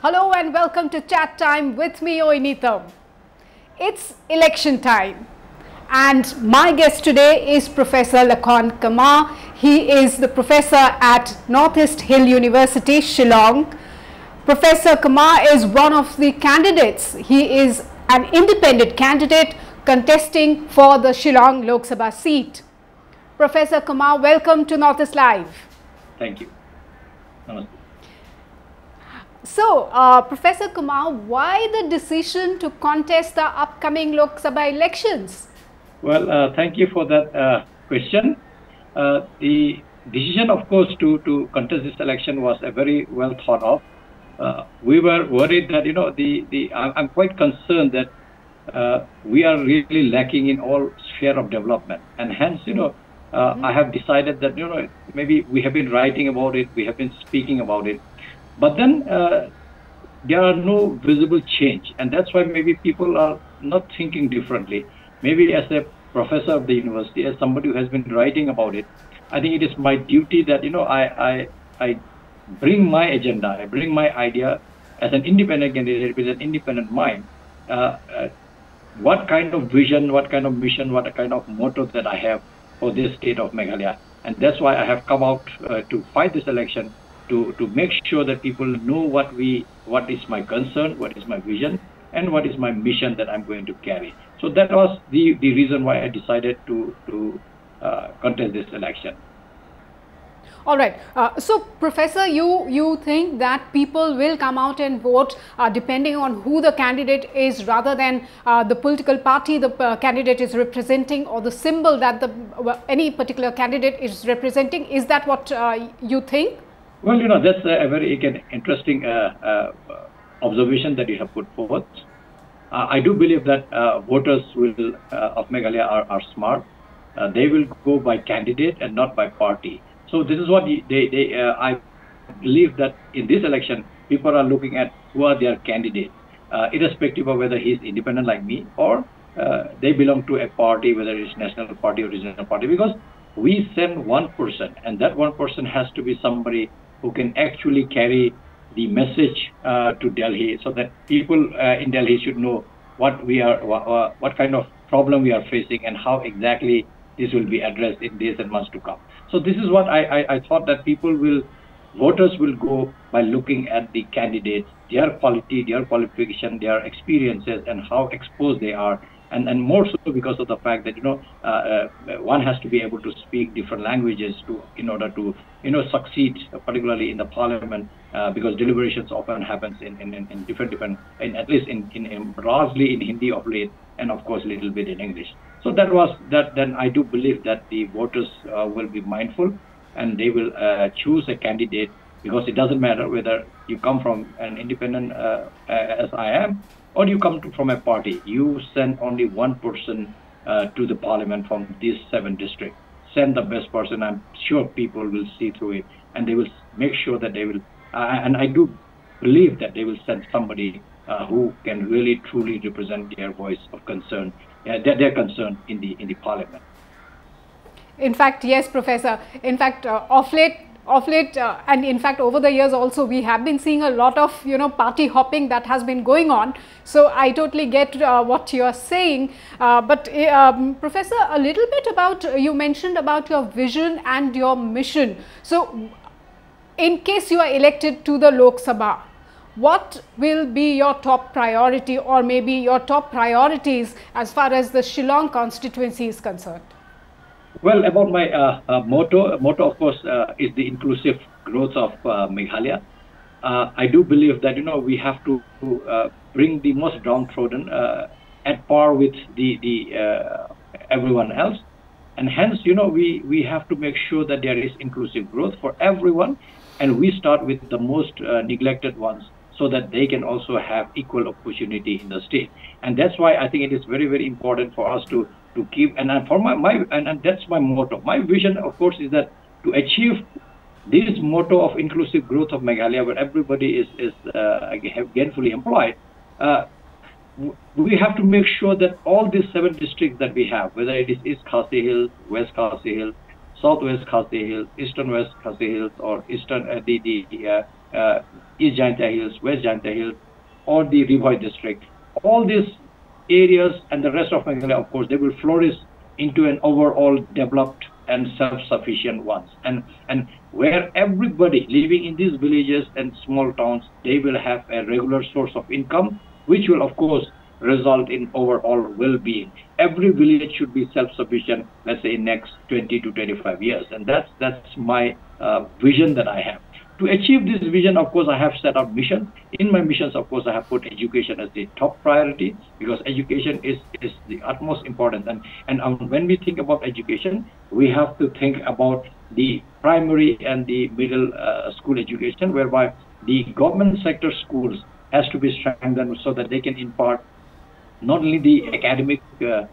Hello and welcome to Chat Time with me, Oinitham. It's election time and my guest today is Professor Lakhon Kamar. He is the professor at Northeast Hill University, Shillong. Professor Kamar is one of the candidates. He is an independent candidate contesting for the Shillong Lok Sabha seat. Professor Kamar, welcome to Northeast Live. Thank you. Namaste. So, Professor Kamar, why the decision to contest the upcoming Lok Sabha elections? Well, thank you for that question. The decision, of course, to contest this election was a very well thought of. We were worried that, I'm quite concerned that we are really lacking in all sphere of development. And hence, I have decided that, maybe we have been writing about it, we have been speaking about it. But then there are no visible change, and that's why maybe people are not thinking differently. Maybe as a professor of the university, as somebody who has been writing about it, I think it is my duty that I bring my agenda, I bring my idea as an independent candidate with an independent mind. What kind of vision, what kind of mission, what kind of motto that I have for this state of Meghalaya, and that's why I have come out to fight this election. To make sure that people know what is my concern, what is my vision, and what is my mission that I'm going to carry. So that was the reason why I decided to contest this election. All right. So, Professor, you think that people will come out and vote depending on who the candidate is, rather than the political party the candidate is representing, or the symbol that any particular candidate is representing? Is that what you think? Well, that's a very interesting observation that you have put forward. I do believe that voters of Meghalaya are smart. They will go by candidate and not by party. So this is what I believe, that in this election, people are looking at who are their candidate, irrespective of whether he is independent like me or they belong to a party, whether it is national party or regional party, because we send one person, and that one person has to be somebody who can actually carry the message to Delhi, so that people in Delhi should know what kind of problem we are facing and how exactly this will be addressed in days and months to come. So this is what I thought, that voters will go by looking at the candidates, their quality, their qualification, their experiences, and how exposed they are. And more so because of the fact that one has to be able to speak different languages in order to succeed, particularly in the parliament, because deliberations often happens in different at least in largely in Hindi of late, and of course a little bit in English. So that was that. Then I do believe that the voters will be mindful, and they will choose a candidate, because it doesn't matter whether you come from an independent as I am, or you come from a party. You send only one person to the parliament from these 7 districts. Send the best person. I'm sure people will see through it, and they will make sure that they will. And I do believe that they will send somebody who can really truly represent their voice of concern, their concern in the parliament. In fact, yes, Professor. In fact, of late, and in fact over the years also, we have been seeing a lot of party hopping that has been going on. So I totally get what you are saying, but Professor, a little bit about, you mentioned about your vision and your mission. So in case you are elected to the Lok Sabha, what will be your top priority, or maybe your top priorities as far as the Shillong constituency is concerned? Well, about my motto of course is the inclusive growth of Meghalaya. I do believe that we have to bring the most downtrodden at par with the everyone else, and hence we have to make sure that there is inclusive growth for everyone, and we start with the most neglected ones, so that they can also have equal opportunity in the state. And that's why I think it is very, very important for us to keep, and for and that's my motto. My vision, of course, is that to achieve this motto of inclusive growth of Meghalaya, where everybody is gainfully employed, we have to make sure that all these 7 districts that we have, whether it is East Khasi Hills, West Khasi Hills, Southwest Khasi Hills, Eastern West Khasi Hills, or Eastern East Jaintia Hills, West Jaintia Hills, or the Ribhoi district. All these areas and the rest of Meghalaya, of course, they will flourish into an overall developed and self-sufficient ones. And where everybody living in these villages and small towns, they will have a regular source of income, which will, of course, result in overall well-being. Every village should be self-sufficient, let's say, in next 20 to 25 years. And that's my vision that I have. To achieve this vision, of course, I have set out missions. In my missions, of course, I have put education as the top priority, because education is the utmost important. And when we think about education, we have to think about the primary and the middle school education, whereby the government sector schools has to be strengthened so that they can impart not only the academic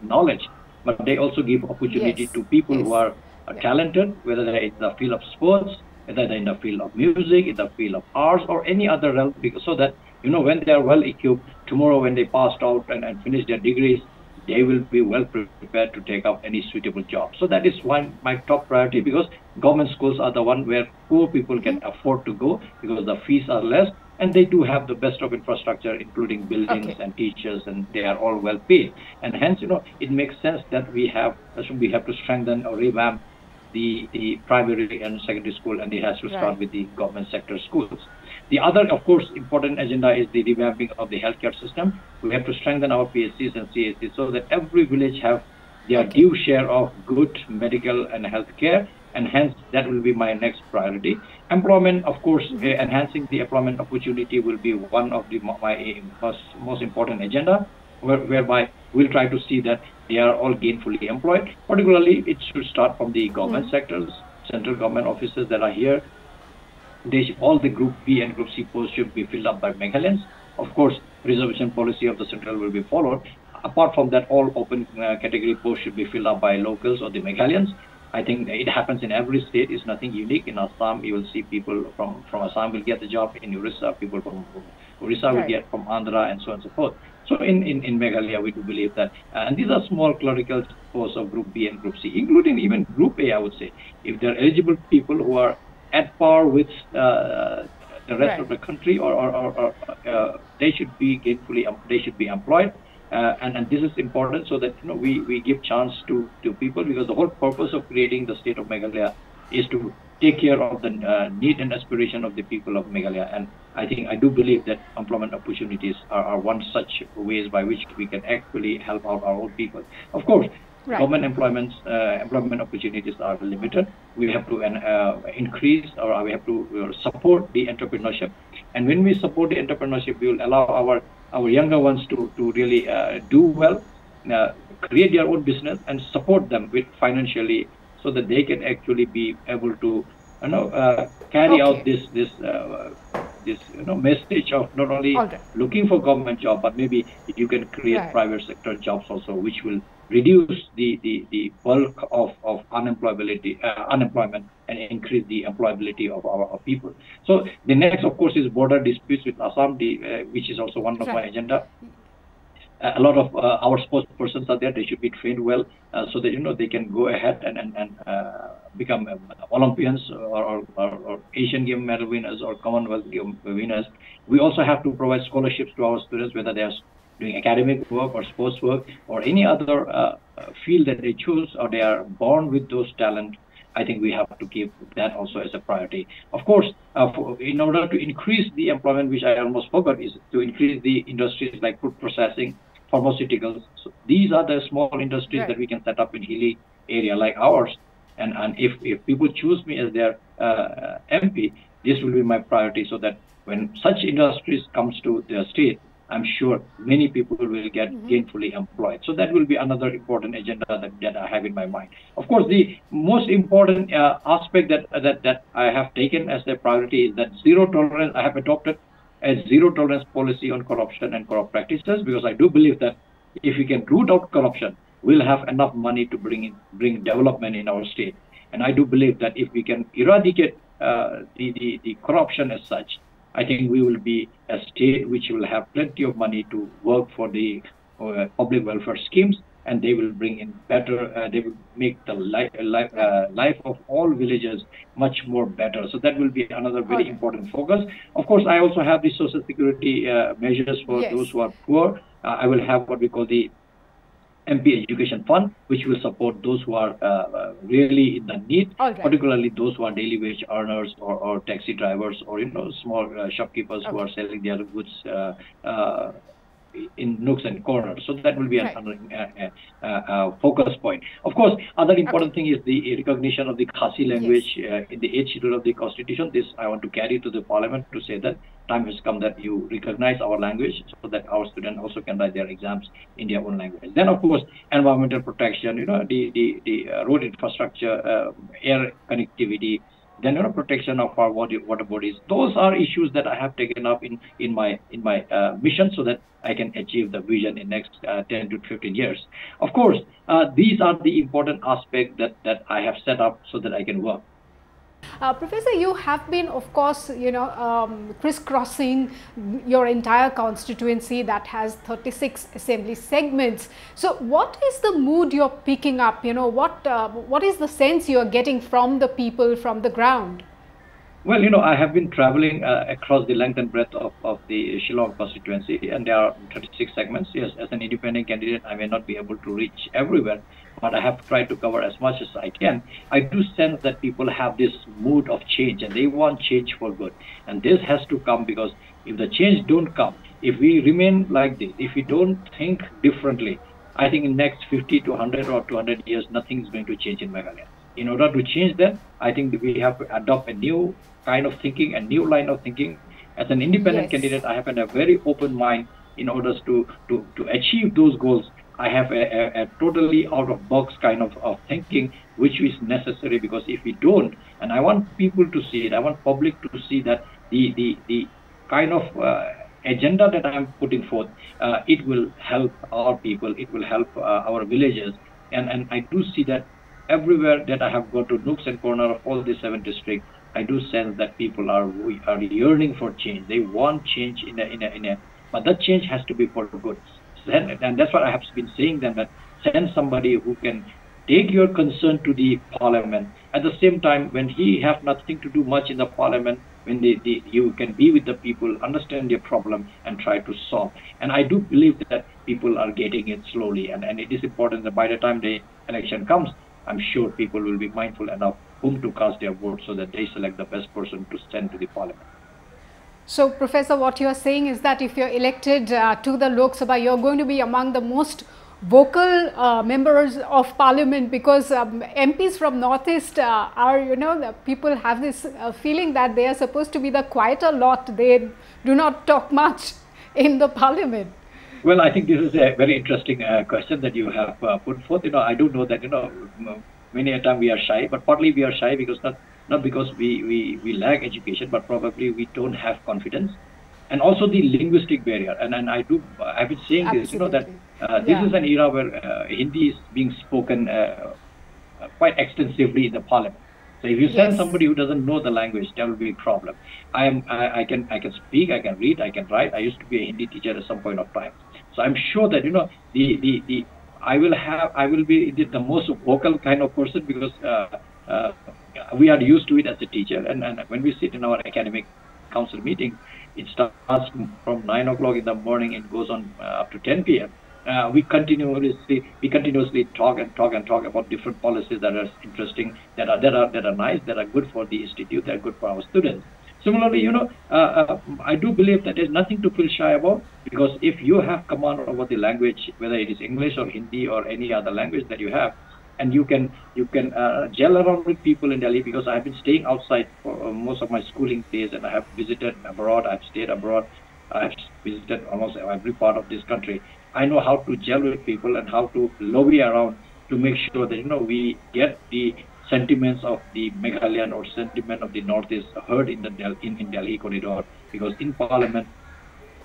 knowledge, but they also give opportunity to people who are talented, whether they're in the field of sports, whether they're in the field of music, in the field of arts, or any other realm, so that, when they are well equipped, tomorrow when they passed out and finish their degrees, they will be well prepared to take up any suitable job. So that is my top priority, because government schools are the one where poor people can afford to go, because the fees are less, and they do have the best of infrastructure, including buildings and teachers, and they are all well paid. And hence, it makes sense that we have to strengthen or revamp the primary and secondary school, and it has to start with the government sector schools. The other, of course, important agenda is the revamping of the healthcare system. We have to strengthen our PSCs and CSCs so that every village have their due share of good medical and health care, and hence that will be my next priority. Employment, of course, enhancing the employment opportunity will be one of my most important agenda, whereby we'll try to see that they are all gainfully employed. Particularly, it should start from the government sectors, central government offices that are here. All the Group B and Group C posts should be filled up by Meghalayan. Of course, reservation policy of the central will be followed. Apart from that, all open category posts should be filled up by locals or the Meghalayans. I think it happens in every state. It's nothing unique. In Assam, you will see people from Assam will get the job. In Orissa, people from Orissa will get from Andhra, and so on and so forth. So in Meghalaya, we do believe that, and these are small clerical posts of Group B and Group C, including even Group A, I would say. If they're eligible people who are at par with the rest of the country, or they should be employed. And this is important, so that we give chance to people, because the whole purpose of creating the state of Meghalaya is to take care of the need and aspiration of the people of Meghalaya. And I do believe that employment opportunities are one such ways by which we can actually help out our own people. Of course, government employment opportunities are limited. We have to increase, or we have to support the entrepreneurship. And when we support the entrepreneurship, we will allow our younger ones to really do well, create their own business, and support them with financially, so that they can actually be able to carry out this message of not only looking for government job, but maybe you can create private sector jobs also, which will reduce the bulk of unemployment and increase the employability of our people. So the next, of course, is border disputes with Assam, which is also one of my agenda. A lot of our sports persons are there. They should be trained well, so that they can go ahead and become Olympians or Asian Game medal winners or Commonwealth Game winners. We also have to provide scholarships to our students, whether they are doing academic work or sports work or any other field that they choose, or they are born with those talent. I think we have to keep that also as a priority. Of course, in order to increase the employment, which I almost forgot, is to increase the industries like food processing, pharmaceuticals. So these are the small industries that we can set up in hilly area like ours. And if people choose me as their MP, this will be my priority, so that when such industries comes to their state, I'm sure many people will get gainfully employed. So that will be another important agenda that I have in my mind. Of course, the most important aspect that I have taken as a priority is that zero tolerance. I have adopted a zero tolerance policy on corruption and corrupt practices, because I do believe that if we can root out corruption, we'll have enough money to bring development in our state. And I do believe that if we can eradicate the corruption as such, I think we will be a state which will have plenty of money to work for the public welfare schemes, and they will bring in better, they will make the life of all villagers much more better. So that will be another very important focus. Of course, I also have the social security measures for those who are poor. I will have what we call the MP Education Fund, which will support those who are really in the need, particularly those who are daily wage earners or taxi drivers or small shopkeepers who are selling their goods in nooks and corners. So that will be another focus point. Of course, other important thing is the recognition of the Khasi language in the 8th schedule of the Constitution. This I want to carry to the Parliament to say that time has come that you recognize our language so that our students also can write their exams in their own language. Then, of course, environmental protection, the road infrastructure, air connectivity, then protection of our water bodies. Those are issues that I have taken up in my mission so that I can achieve the vision in next 10 to 15 years. Of course, these are the important aspects that I have set up so that I can work. Professor, you have been, of course, crisscrossing your entire constituency that has 36 assembly segments. So what is the mood you're picking up? What is the sense you're getting from the people, from the ground? Well, I have been traveling across the length and breadth of the Shillong constituency, and there are 36 segments. Yes, as an independent candidate, I may not be able to reach everywhere, but I have tried to cover as much as I can. I do sense that people have this mood of change, and they want change for good. And this has to come, because if the change don't come, if we remain like this, if we don't think differently, I think in next 50 to 100 or 200 years, nothing is going to change in Meghalaya. In order to change that, I think we have to adopt a new kind of thinking, a new line of thinking. As an independent candidate, I have a very open mind in order to achieve those goals. I have a totally out-of-box kind of thinking, which is necessary, because if we don't, and I want people to see it, I want public to see that the kind of agenda that I am putting forth, it will help our people, it will help our villagers, and I do see that everywhere that I have gone to nooks and corners of all the 7 districts, I do sense that people are yearning for change. They want change but that change has to be for good. And that's what I have been saying them, that send somebody who can take your concern to the Parliament. At the same time, when he have nothing to do much in the Parliament, when you can be with the people, understand their problem, and try to solve. And I do believe that people are getting it slowly, and it is important that by the time the election comes, I'm sure people will be mindful enough whom to cast their vote so that they select the best person to send to the Parliament. So, Professor, what you are saying is that if you're elected to the Lok Sabha, you're going to be among the most vocal members of Parliament, because MPs from Northeast are, the people have this feeling that they are supposed to be the quieter lot. They do not talk much in the Parliament. Well, I think this is a very interesting question that you have put forth. I do know that, many a time we are shy, but partly we are shy because not because we lack education, but probably we don't have confidence. And also the linguistic barrier. And I've been saying this, that this is an era where Hindi is being spoken quite extensively in the Parliament. So if you send somebody who doesn't know the language, there will be a problem. I can speak, I can read, I can write. I used to be a Hindi teacher at some point of time. So I'm sure that I will be the most vocal kind of person, because we are used to it as a teacher. And when we sit in our academic council meeting, it starts from 9 o'clock in the morning and goes on up to 10 p.m. We continuously talk about different policies that are interesting, that are nice, that are good for the institute, that are good for our students. Similarly, I do believe that there's nothing to feel shy about, because if you have command over the language, whether it is English or Hindi or any other language that you have, and you can gel around with people in Delhi, because I've been staying outside for most of my schooling days, and I have visited abroad, I've stayed abroad, I've visited almost every part of this country. I know how to gel with people and how to lobby around to make sure that we get the sentiments of the Meghalayan or sentiment of the Northeast heard in Delhi corridor, because in Parliament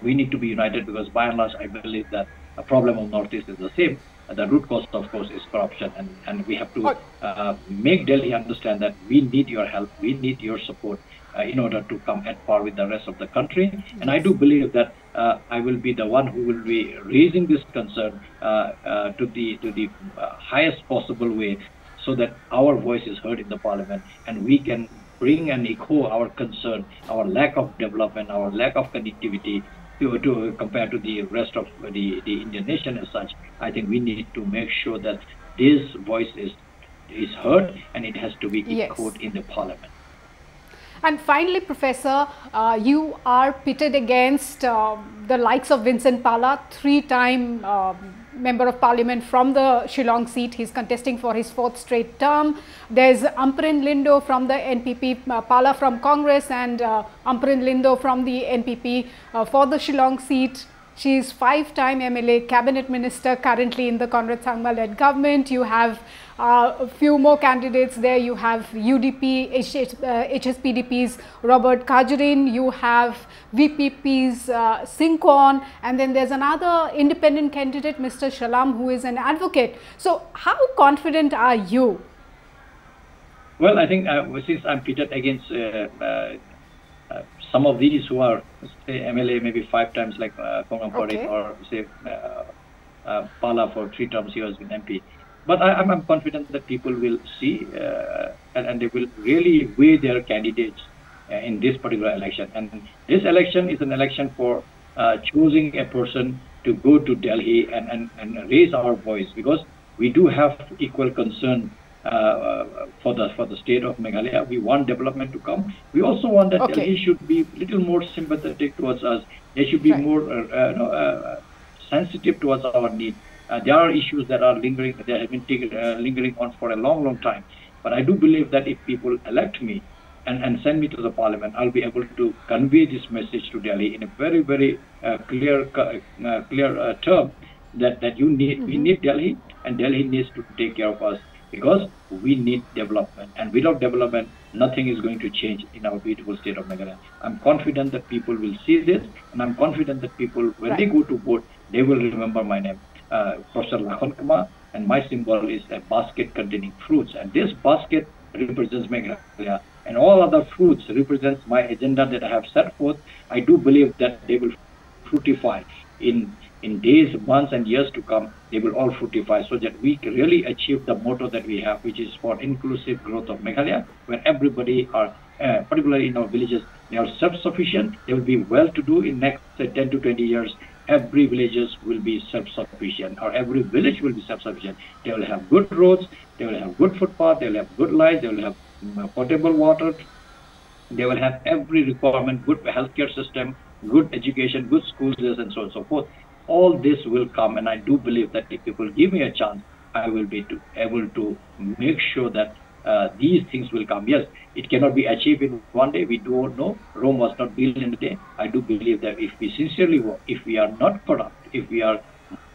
we need to be united, because by and large I believe that a problem of Northeast is the same. The root cause, of course, is corruption, and we have to make Delhi understand that we need your help, we need your support in order to come at par with the rest of the country. And I do believe that I will be the one who will be raising this concern to the highest possible way, so that our voice is heard in the parliament and we can bring and echo our concern, our lack of development, our lack of connectivity to compared to the rest of the Indian nation as such. I think we need to make sure that this voice is heard and it has to be echoed in the parliament. And finally, Professor, you are pitted against the likes of Vincent Pala, three-time Member of Parliament from the Shillong seat. He's contesting for his 4th straight term. There's Ampareen Lindo from the NPP, Pala from Congress, and Ampareen Lindo from the NPP for the Shillong seat. She is 5-time MLA, cabinet minister currently in the Conrad Sangma-led government. You have a few more candidates there. You have UDP, HSPDP's Robert Kajarin, you have VPP's Sinkorn, and then there's another independent candidate, Mr. Shalam, who is an advocate. So how confident are you? Well, I think since I'm pitted against some of these who are, say, MLA maybe 5 times, like Kongam Parekh, or say Pala for 3 terms he was an MP. But I'm confident that people will see and they will really weigh their candidates in this particular election. And this election is an election for choosing a person to go to Delhi and raise our voice, because we do have equal concern for the state of Meghalaya. We want development to come. We also want that Delhi should be a little more sympathetic towards us. They should be more sensitive towards our needs. There are issues that are lingering, that have been lingering on for a long time. But I do believe that if people elect me and send me to the parliament, I'll be able to convey this message to Delhi in a very clear term that you need. We need Delhi, and Delhi needs to take care of us, because we need development, and without development nothing is going to change in our beautiful state of Meghalaya. I'm confident that people will see this, and I'm confident that people, when they go to vote, they will remember my name, Professor Lakhon Kumar, and my symbol is a basket containing fruits, and this basket represents Meghalaya, and all other fruits represents my agenda that I have set forth. I do believe that they will fructify in days, months and years to come. They will all fructify, so that we can really achieve the motto that we have, which is for inclusive growth of Meghalaya, where everybody are, particularly in our villages, they are self-sufficient. They will be well-to-do in next 10 to 20 years. Every villagers will be self-sufficient, or every village will be self-sufficient. They will have good roads, they will have good footpath, they will have good lights, they will have potable water, they will have every requirement, good healthcare system, good education, good schools, and so on and so forth. All this will come, and I do believe that if people give me a chance, I will be able to make sure that these things will come. Yes, it cannot be achieved in one day. We don't know. Rome was not built in a day. I do believe that if we sincerely work, if we are not corrupt, if we are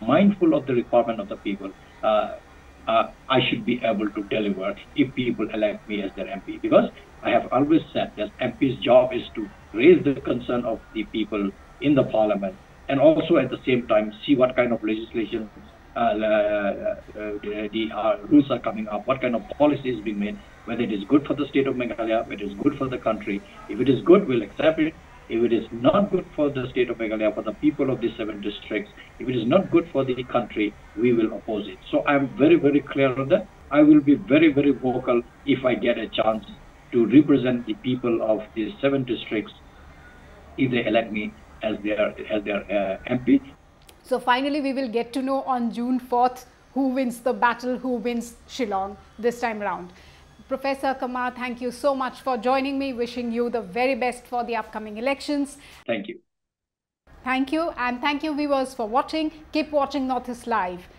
mindful of the requirement of the people, I should be able to deliver if people elect me as their MP. Because I have always said that MP's job is to raise the concern of the people in the parliament, and also at the same time see what kind of legislation the rules are coming up, what kind of policy is being made, whether it is good for the state of Meghalaya, whether it is good for the country. If it is good, we'll accept it. If it is not good for the state of Meghalaya, for the people of these 7 districts, if it is not good for the country, we will oppose it. So I'm very clear on that. I will be very vocal if I get a chance to represent the people of these 7 districts, if they elect me as their MP. So finally, we will get to know on June 4th who wins the battle, who wins Shillong this time round. Professor Kumar, thank you so much for joining me. Wishing you the very best for the upcoming elections. Thank you. Thank you, and thank you viewers for watching. Keep watching Northeast Live.